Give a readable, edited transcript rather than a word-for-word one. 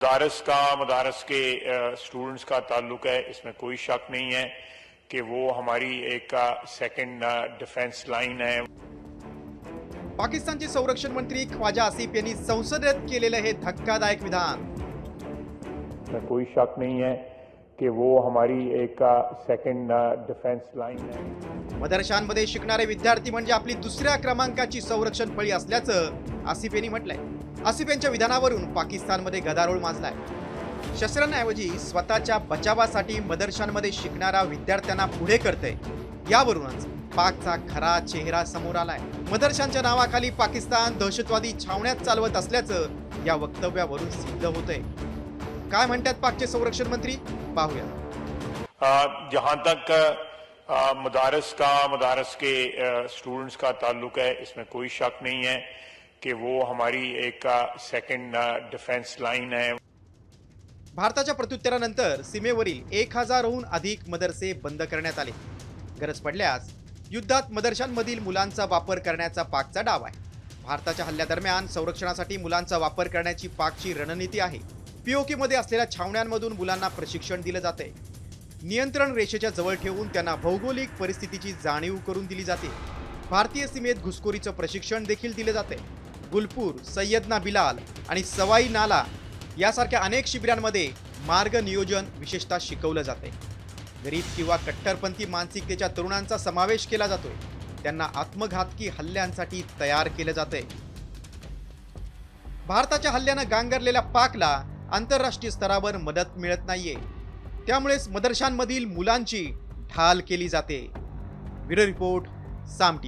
मदारस के students का ताल्लुक है, इसमें कोई शक नहीं है कि वो हमारी एक सेकंड डिफेंस लाइन है। पाकिस्तानचे संरक्षण मंत्री ख्वाजा आसिफ यांनी संसदेत केलेलं हे धक्कादायक विधान। इसमें कोई शक नहीं है कि वो हमारी एक सेकंड डिफेंस लाइन है। मदरशांमध्ये शिकणारे विद्यार्थी म्हणजे आपली दुसऱ्या क्रमांकाची संरक्षण फळी असल्याचं आसिफ यांनी म्हटलंय। आसिफ यांच्या विधानावरून पाकिस्तानमध्ये गदारोळ माजलाय। शस्त्रांऐवजी स्वतःच्या बचावासाठी मदरशांमध्ये शिकणाऱ्या विद्यार्थ्यांना पुढे करते, यावरूनच पाकचा खरा चेहरा समोर आलाय। मदरशांच्या नावाखाली पाकिस्तान दहशतवादी छावण्यात चालवत असल्याचं या वक्तव्यावरून सिद्ध होतंय। काय म्हणतात पाकचे संरक्षण मंत्री, पाहूया। जहां तक मदारस के स्टूडेंट्स का ताल्लुक है, इसमें कोई शक नहीं है कि वो हमारी एक सेकंड डिफेंस लाइन है। भारताच्या प्रत्युत्तरानंतर सीमेवरील 1000हून अधिक मदरसे बंद करण्यात आले। गरज पडल्यास युद्धात मदरशांमधील मुलांचा वापर करण्याचा पाकचा डाव आहे। भारताच्या हल्ल्यादरम्यान संरक्षणासाठी मुलांचा वापर करण्याची पाकची रणनीती आहे। पीओके मध्ये असलेल्या छावण्यांमधून मुलांना प्रशिक्षण दिले जाते। नियंत्रण रेषेच्या जवळ ठेवून त्यांना भौगोलिक परिस्थितीची जाणीव करून दिली जाते। भारतीय सीमेत घुसखोरीचं प्रशिक्षण देखील दिले जाते। गुलपूर, सय्यदना बिलाल आणि सवाई नाला यासारख्या अनेक शिबिरांमध्ये मार्ग नियोजन विशेषतः शिकवलं जाते। गरीब किंवा कट्टरपंथी मानसिकतेच्या तरुणांचा समावेश केला जातोय। त्यांना आत्मघातकी हल्ल्यांसाठी तयार केले जाते। भारताच्या हल्ल्यानं गांगरलेल्या पाकला आंतरराष्ट्रीय स्तरावर मदत मिळत नाहीये, त्यामुळेच मदरशांमधील मुलांची ढाल केली जाते। ब्युरो रिपोर्ट, साम।